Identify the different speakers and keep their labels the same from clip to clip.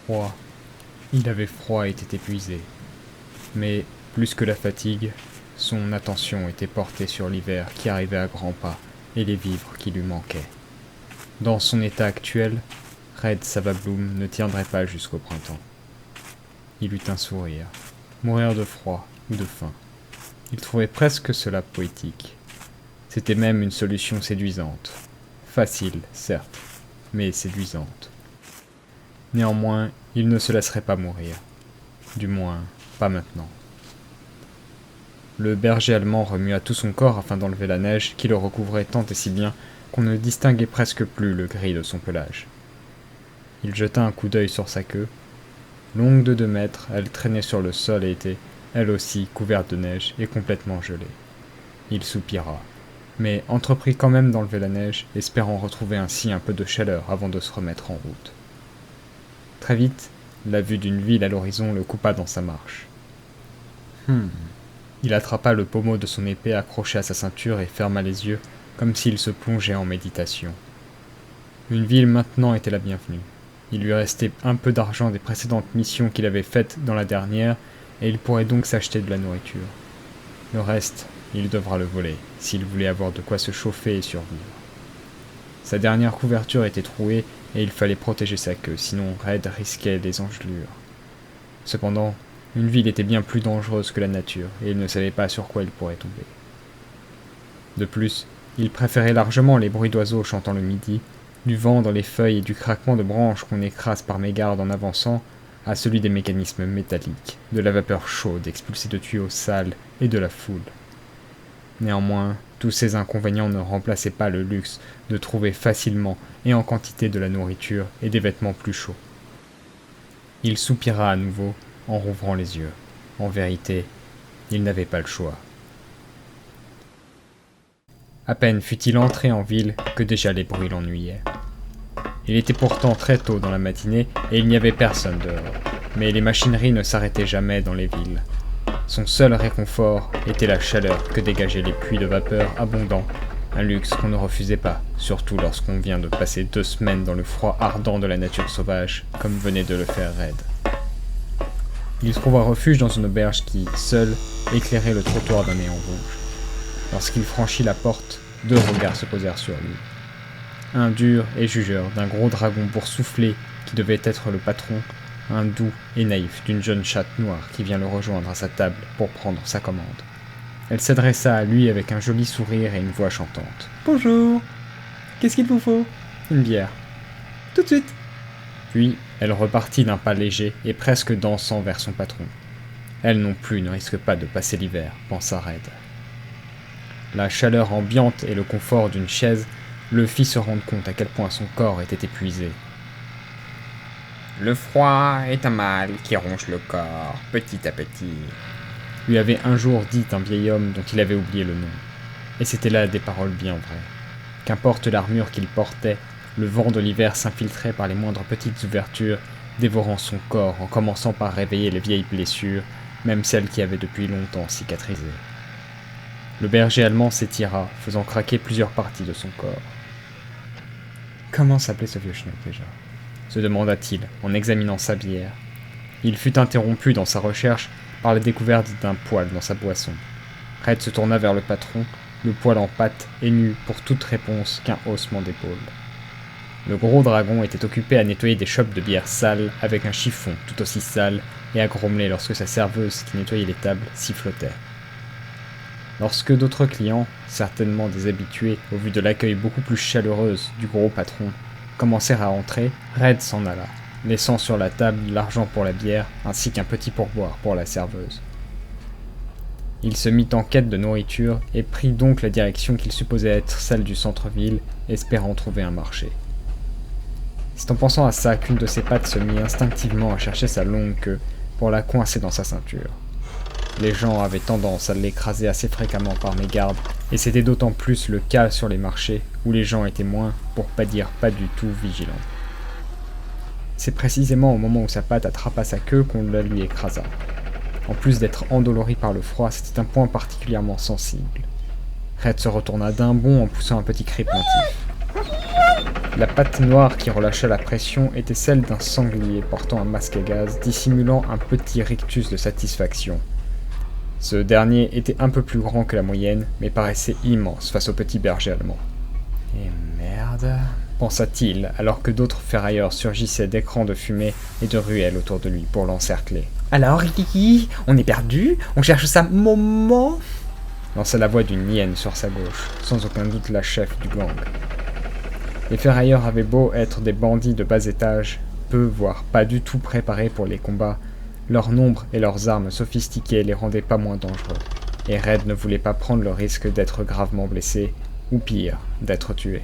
Speaker 1: froid. Il avait froid et était épuisé. Mais, plus que la fatigue, son attention était portée sur l'hiver qui arrivait à grands pas et les vivres qui lui manquaient. Dans son état actuel, Red Savabloom ne tiendrait pas jusqu'au printemps. Il eut un sourire. Mourir de froid ou de faim. Il trouvait presque cela poétique. C'était même une solution séduisante. Facile, certes, mais séduisante. Néanmoins, il ne se laisserait pas mourir. Du moins, pas maintenant. Le berger allemand remua tout son corps afin d'enlever la neige qui le recouvrait tant et si bien qu'on ne distinguait presque plus le gris de son pelage. Il jeta un coup d'œil sur sa queue. Longue de 2 mètres, elle traînait sur le sol et était, elle aussi, couverte de neige et complètement gelée. Il soupira, mais entreprit quand même d'enlever la neige, espérant retrouver ainsi un peu de chaleur avant de se remettre en route. Très vite, la vue d'une ville à l'horizon le coupa dans sa marche. Il attrapa le pommeau de son épée accroché à sa ceinture et ferma les yeux, comme s'il se plongeait en méditation. Une ville maintenant était la bienvenue. Il lui restait un peu d'argent des précédentes missions qu'il avait faites dans la dernière, et il pourrait donc s'acheter de la nourriture. Le reste, il devra le voler, s'il voulait avoir de quoi se chauffer et survivre. Sa dernière couverture était trouée, et il fallait protéger sa queue, sinon Red risquait des engelures. Cependant, une ville était bien plus dangereuse que la nature, et il ne savait pas sur quoi il pourrait tomber. De plus, il préférait largement les bruits d'oiseaux chantant le midi, du vent dans les feuilles et du craquement de branches qu'on écrase par mégarde en avançant, à celui des mécanismes métalliques, de la vapeur chaude expulsée de tuyaux sales et de la foule. Néanmoins, tous ces inconvénients ne remplaçaient pas le luxe de trouver facilement et en quantité de la nourriture et des vêtements plus chauds. Il soupira à nouveau en rouvrant les yeux. En vérité, il n'avait pas le choix. À peine fut-il entré en ville que déjà les bruits l'ennuyaient. Il était pourtant très tôt dans la matinée et il n'y avait personne dehors. Mais les machineries ne s'arrêtaient jamais dans les villes. Son seul réconfort était la chaleur que dégageaient les puits de vapeur abondants, un luxe qu'on ne refusait pas, surtout lorsqu'on vient de passer 2 semaines dans le froid ardent de la nature sauvage, comme venait de le faire Red. Il trouva refuge dans une auberge qui, seule, éclairait le trottoir d'un néon rouge. Lorsqu'il franchit la porte, 2 regards se posèrent sur lui. Un dur et jugeur d'un gros dragon boursouflé qui devait être le patron, un doux et naïf d'une jeune chatte noire qui vient le rejoindre à sa table pour prendre sa commande. Elle s'adressa à lui avec un joli sourire et une voix chantante. « Bonjour. Qu'est-ce qu'il vous faut ? » ?»« Une bière. »« Tout de suite. » Puis, elle repartit d'un pas léger et presque dansant vers son patron. Elle non plus ne risque pas de passer l'hiver, pensa Red. La chaleur ambiante et le confort d'une chaise le fit se rendre compte à quel point son corps était épuisé.
Speaker 2: « Le froid est un mal qui ronge le corps, petit à petit. »
Speaker 1: lui avait un jour dit un vieil homme dont il avait oublié le nom. Et c'étaient là des paroles bien vraies. Qu'importe l'armure qu'il portait, le vent de l'hiver s'infiltrait par les moindres petites ouvertures, dévorant son corps en commençant par réveiller les vieilles blessures, même celles qui avaient depuis longtemps cicatrisé. Le berger allemand s'étira, faisant craquer plusieurs parties de son corps. « Comment s'appelait ce vieux schnock déjà ?» se demanda-t-il en examinant sa bière. Il fut interrompu dans sa recherche par la découverte d'un poêle dans sa boisson. Red se tourna vers le patron, le poêle en pâte et n'eut pour toute réponse qu'un haussement d'épaules. Le gros dragon était occupé à nettoyer des chopes de bière sales avec un chiffon tout aussi sale et à grommeler lorsque sa serveuse qui nettoyait les tables sifflotait. Lorsque d'autres clients, certainement des habitués au vu de l'accueil beaucoup plus chaleureuse du gros patron, commencèrent à entrer, Red s'en alla, laissant sur la table l'argent pour la bière ainsi qu'un petit pourboire pour la serveuse. Il se mit en quête de nourriture et prit donc la direction qu'il supposait être celle du centre-ville, espérant trouver un marché. C'est en pensant à ça qu'une de ses pattes se mit instinctivement à chercher sa longue queue pour la coincer dans sa ceinture. Les gens avaient tendance à l'écraser assez fréquemment par mégarde, et c'était d'autant plus le cas sur les marchés, où les gens étaient moins, pour pas dire pas du tout, vigilants. C'est précisément au moment où sa patte attrapa sa queue qu'on la lui écrasa. En plus d'être endolori par le froid, c'était un point particulièrement sensible. Red se retourna d'un bond en poussant un petit cri plaintif. La patte noire qui relâchait la pression était celle d'un sanglier portant un masque à gaz dissimulant un petit rictus de satisfaction. Ce dernier était un peu plus grand que la moyenne, mais paraissait immense face au petit berger allemand. « Et merde !» pensa-t-il, alors que d'autres ferrailleurs surgissaient d'écrans de fumée et de ruelles autour de lui pour l'encercler.
Speaker 3: « Alors, Rikiki, on est perdu? On cherche sa maman ?»
Speaker 1: lança la voix d'une hyène sur sa gauche, sans aucun doute la chef du gang. Les ferrailleurs avaient beau être des bandits de bas étage, peu voire pas du tout préparés pour les combats, leur nombre et leurs armes sophistiquées les rendaient pas moins dangereux, et Red ne voulait pas prendre le risque d'être gravement blessé, ou pire, d'être tué.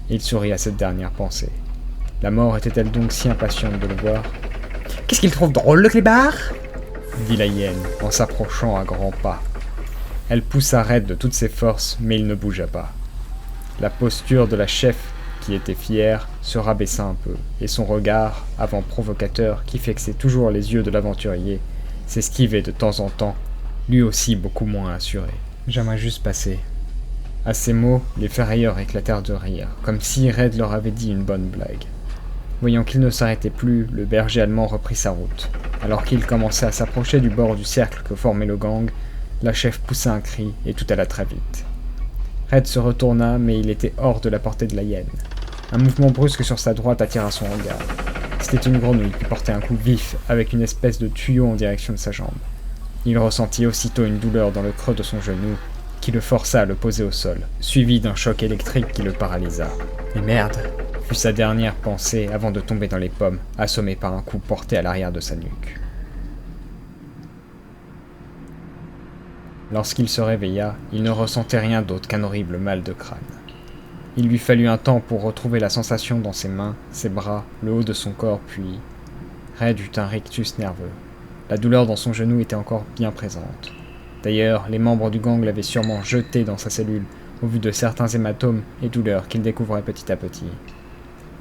Speaker 1: Il sourit à cette dernière pensée. La mort était-elle donc si impatiente de le voir ?
Speaker 3: « Qu'est-ce qu'il trouve drôle, le clébard ?»
Speaker 1: dit la hyène, en s'approchant à grands pas. Elle poussa Red de toutes ses forces, mais il ne bougea pas. La posture de la chef, qui était fière, se rabaissa un peu, et son regard, avant provocateur, qui fixait toujours les yeux de l'aventurier, s'esquivait de temps en temps, lui aussi beaucoup moins assuré. « J'aimerais juste passer. » À ces mots, les ferrailleurs éclatèrent de rire, comme si Red leur avait dit une bonne blague. Voyant qu'il ne s'arrêtait plus, le berger allemand reprit sa route. Alors qu'il commençait à s'approcher du bord du cercle que formait le gang, la chef poussa un cri et tout alla très vite. Red se retourna, mais il était hors de la portée de la hyène. Un mouvement brusque sur sa droite attira son regard. C'était une grenouille qui portait un coup vif avec une espèce de tuyau en direction de sa jambe. Il ressentit aussitôt une douleur dans le creux de son genou qui le força à le poser au sol, suivi d'un choc électrique qui le paralysa. « Et merde !» fut sa dernière pensée avant de tomber dans les pommes, assommé par un coup porté à l'arrière de sa nuque. Lorsqu'il se réveilla, il ne ressentait rien d'autre qu'un horrible mal de crâne. Il lui fallut un temps pour retrouver la sensation dans ses mains, ses bras, le haut de son corps, puis... Red eut un rictus nerveux. La douleur dans son genou était encore bien présente. D'ailleurs, les membres du gang l'avaient sûrement jeté dans sa cellule, au vu de certains hématomes et douleurs qu'il découvrait petit à petit.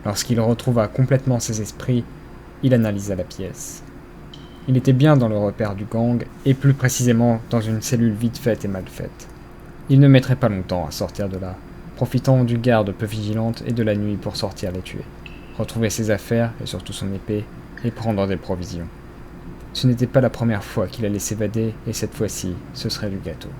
Speaker 1: Lorsqu'il retrouva complètement ses esprits, il analysa la pièce. Il était bien dans le repère du gang, et plus précisément dans une cellule vite faite et mal faite. Il ne mettrait pas longtemps à sortir de là, profitant du garde peu vigilante et de la nuit pour sortir les tuer, retrouver ses affaires et surtout son épée, et prendre des provisions. Ce n'était pas la première fois qu'il allait s'évader, et cette fois-ci, ce serait du gâteau.